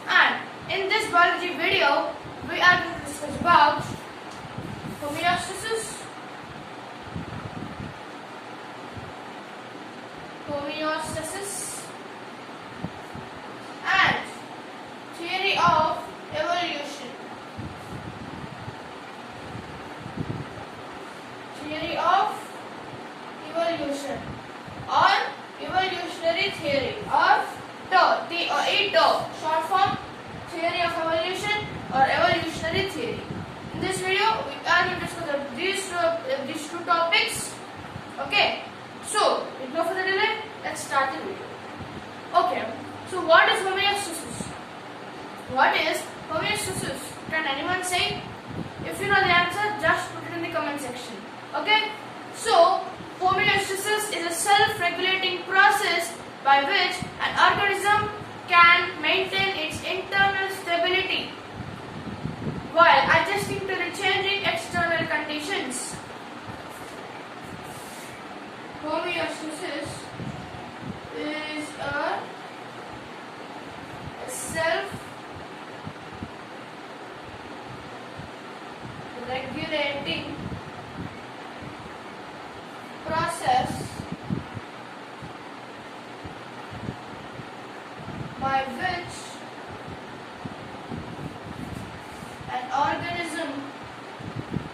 And in this biology video, we are going to discuss about homeostasis, and theory of evolution. Theory of evolution or evolutionary theory or TEO, short form theory of evolution or evolutionary theory. In this video, we are going to discuss these two topics. Okay, so with no further delay, let's start the video. Okay, so what is homeostasis? What is homeostasis? Can anyone say? If you know the answer, just put it in the comment section. Okay, so homeostasis is a self-regulating process by which an organism can maintain its internal stability while adjusting to the changing external conditions. Homeostasis is a self-regulating process by which an organism maintains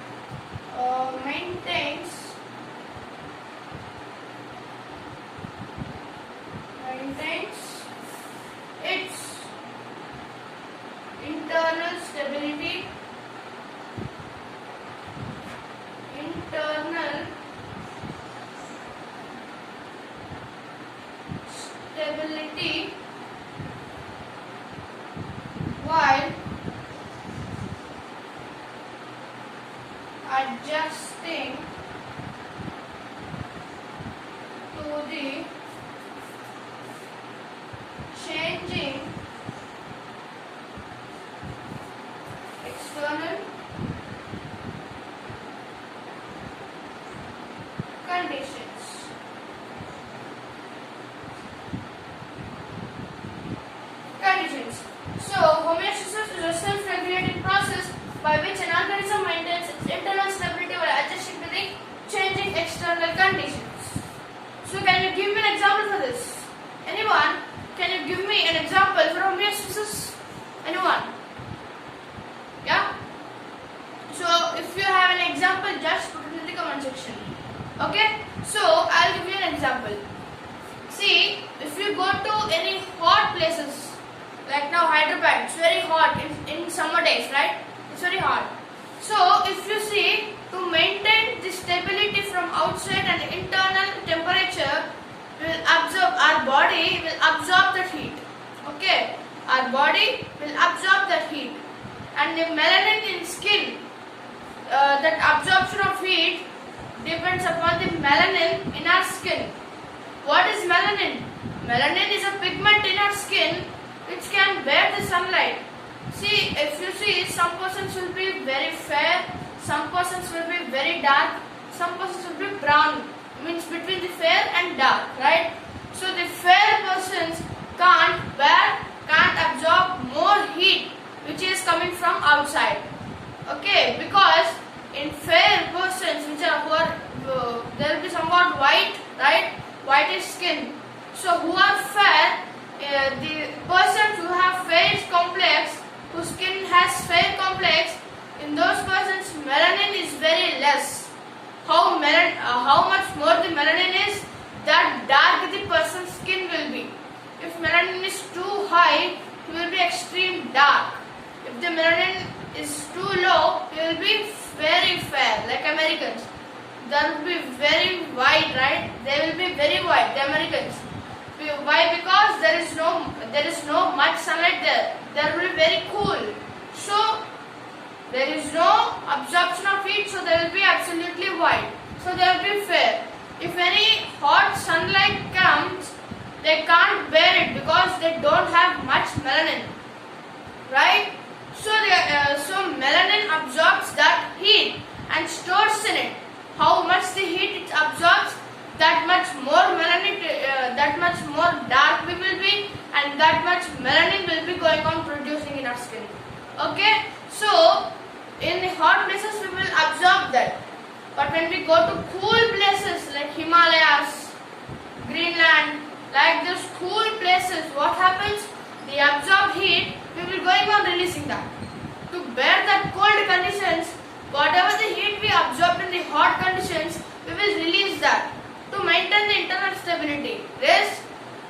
its internal stability while adjusting to the changing external conditions. So, homeostasis is a self-regulating process by which an organism maintains its internal stability while adjusting to the changing external conditions. So, can you give me an example for this? Anyone? Can you give me an example for homeostasis? Anyone? Yeah? So, if you have an example, just put it in the comment section. Okay? So, I'll give you an example. See, if you go to any hot places, like now Hyderabad, it's very hot in summer days, right? It's very hot. So, if you see, to maintain the stability from outside and internal temperature, our body will absorb that heat. Okay? Our body will absorb that heat. And the melanin in skin, that absorption of heat depends upon the melanin in our skin. What is melanin? Melanin is a pigment in our skin which can bear the sunlight. See, if you see, some persons will be very fair, some persons will be very dark, some persons will be brown, means between the fair and dark, right? So the fair persons can't absorb more heat which is coming from outside. Okay, because in fair persons there will be somewhat white, right? Whitish skin. So who are fair, the persons who have fair complex, whose skin has fair complex, in those persons melanin is very less. How much more the melanin is, that dark the person's skin will be. If melanin is too high, he will be extreme dark. If the melanin is too low, he will be very fair, like Americans. They will be very white, right? They will be very white, the Americans. Why? Because there is no much sunlight there. They will be very cool. So there is no absorption of heat, so they will be absolutely white. So they will be fair. If any hot sunlight comes, they can't bear it because they don't have much melanin, right? So melanin absorbs that heat and stores in it. How much the heat it absorbs, that much more dark we will be, and that much melanin will be going on producing in our skin. Okay, so in the hot places we will absorb that, but when we go to cool places like Himalayas, Greenland, like those cool places, what happens? The absorbed heat, we will going on releasing that. To bear that cold conditions, whatever the heat we absorbed in the hot conditions, we will release that to maintain the internal stability. Yes?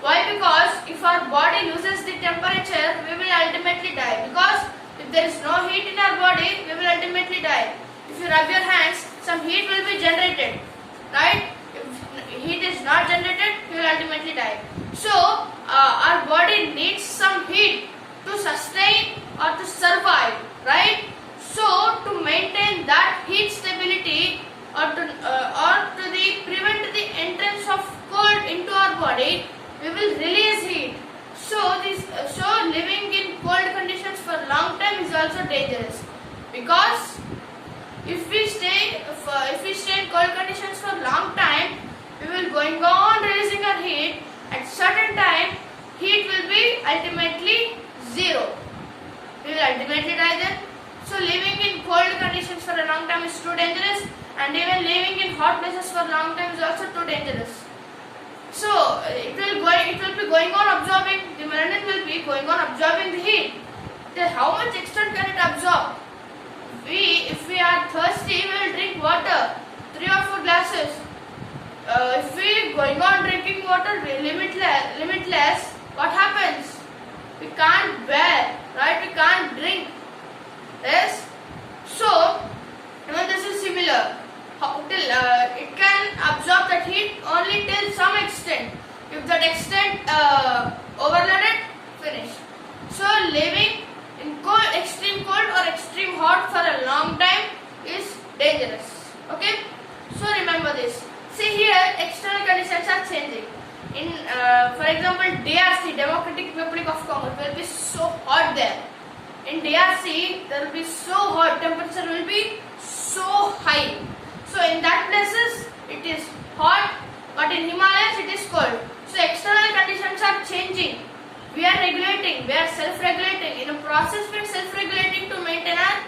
Why? Because if our body loses the temperature, we will ultimately die. Because if there is no heat in our body, we will ultimately die. If you rub your hands, some heat will be generated, right? If heat is not generated, you will ultimately die. So, our body needs some heat to sustain or to survive, right? So, to maintain that heat stability or to prevent the entrance of cold into our body, we will release heat. So, living in cold conditions for long time is also dangerous, because if we stay in cold conditions for long time, we will going on releasing our heat. At certain time, heat will be ultimately zero. We will ultimately die then. So living in cold conditions for a long time is too dangerous, and even living in hot places for a long time is also too dangerous. So it will be going on absorbing, the melanin will be going on absorbing the heat. Then how much extent can it absorb? If we are thirsty, we will drink water, 3 or 4 glasses. If we going on drinking water limitless, what happens? We can't bear, right? We can't drink. Yes? So, even this is similar. It can absorb that heat only till some extent. If that extent overloaded, finished. So, living in cold, extreme cold or extreme hot for a long time is dangerous. Okay? So, remember this. See here, external conditions are changing. In, for example, DRC, Democratic Republic of Congo, it will be so hot there. In DRC, there will be so hot, temperature will be so high. So in that places, it is hot, but in Himalayas, it is cold. So external conditions are changing. We are regulating, we are self-regulating. In a process, we are self-regulating to maintain our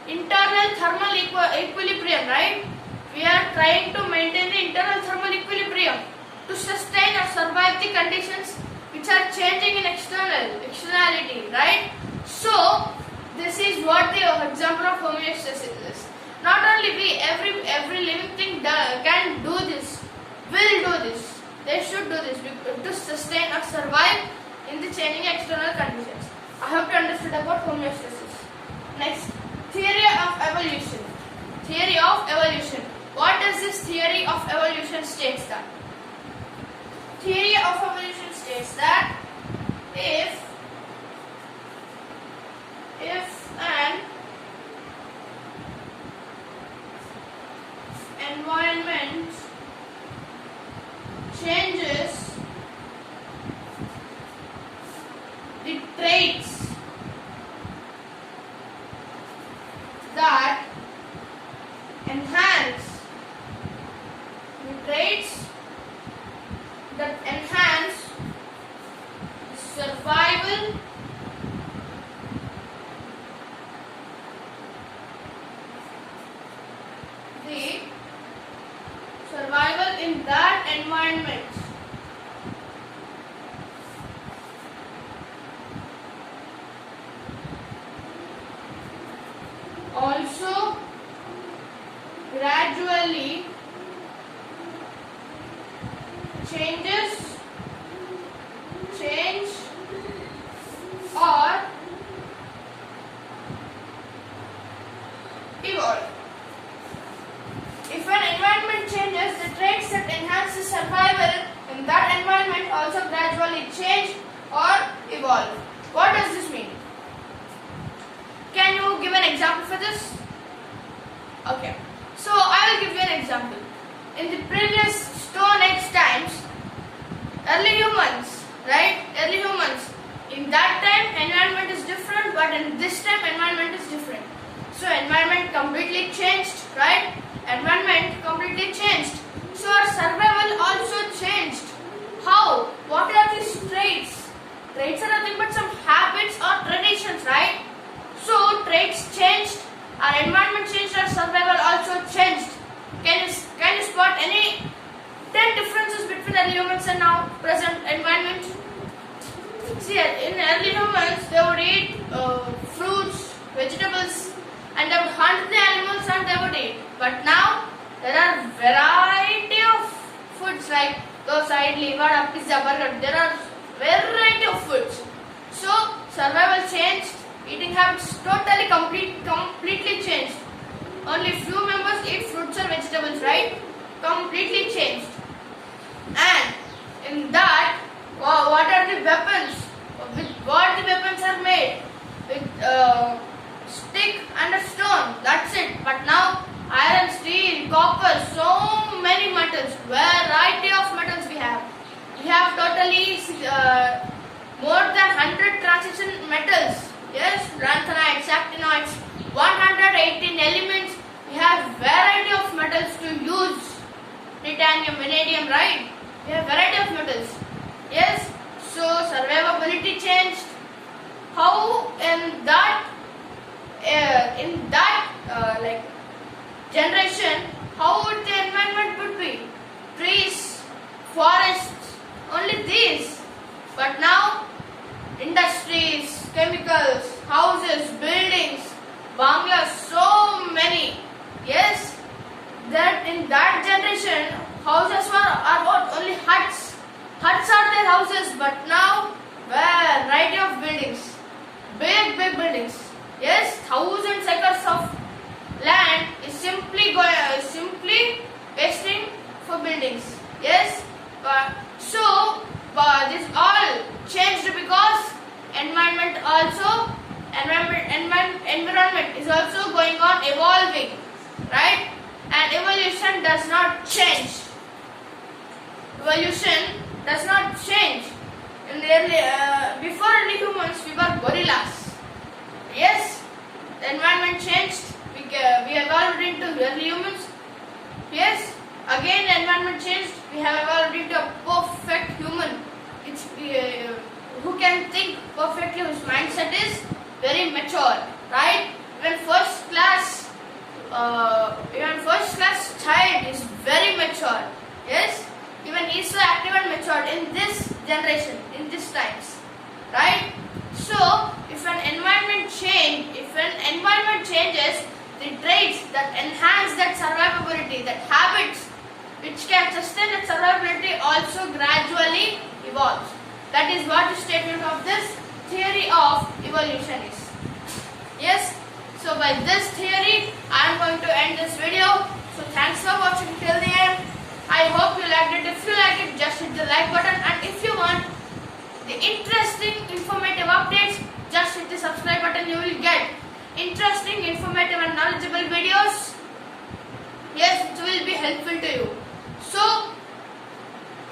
internal thermal equilibrium, right? We are trying to maintain the internal thermal equilibrium to sustain or survive the conditions which are changing in externality, right? So, this is what the example of homeostasis is. Not only we, every living thing can do this, will do this, they should do this to sustain or survive in the changing external conditions. I hope you understood about homeostasis. Next, theory of evolution. Theory of evolution. What does this theory of evolution states that? Theory of evolution states that if an environment changes the traits that enhance survival in that environment also gradually change or evolve. If an environment changes, the traits that enhance the survival in that environment also gradually change or evolve. What does this mean? Can you give an example for this? Okay. So I will give you an example. In the previous Stone Age times, early humans, right? Early humans. In that time, environment is different, but in this time, environment is different. So environment completely changed, right? Environment completely changed. So our survival also changed. How? What with early humans and now present environment? See, in early humans, they would eat fruits, vegetables, and they would hunt the animals and they would eat. But now, there are variety of foods like dosa, idli, vada, pizza, burger. There are variety of foods. So, survival changed, eating habits totally completely changed. Only few members eat fruits or vegetables, right? Completely changed. And in that, what are the weapons? With what the weapons are made? With stick and a stone. That's it. But now, iron, steel, copper, so many metals. Variety of metals we have. We have totally more than 100 transition metals. Yes, lanthanides, actinides, 118 elements. We have variety of metals to use. Titanium, vanadium, right? We have variety of metals. Yes, so survivability changed. How in that like generation, how would the environment would be? Trees, forests, only these. But now, industries, chemicals, houses, buildings, bungalows, so many. Yes, that in that generation, houses are what? Only huts. Huts are their houses, but now, variety of buildings. Big buildings. Yes, thousands acres of land is simply wasting for buildings. Yes, this all changed because environment is also going on evolving, right? And evolution does not change. Evolution does not change. Before early humans, we were gorillas. Yes, the environment changed. We evolved into early humans. Yes, again the environment changed. We have evolved into a perfect human. Who can think perfectly, whose mindset is very mature, right? Even first class child is very mature. Yes, even he is so active and matured in this generation, in these times, right? So, if an environment changes, the traits that enhance that survivability, that habits which can sustain that survivability also gradually evolves. That is what the statement of this theory of evolution is. Yes, so by this theory, I am going to end this video. So thanks for watching till the end. I hope you liked it. If you liked it, just hit the like button, and if you want the interesting, informative updates, just hit the subscribe button. You will get interesting, informative and knowledgeable videos. Yes, it will be helpful to you. So,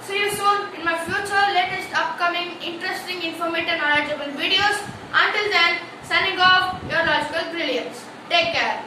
see you soon in my future latest upcoming interesting, informative, knowledgeable videos. Until then, signing off, your logical brilliance. Take care.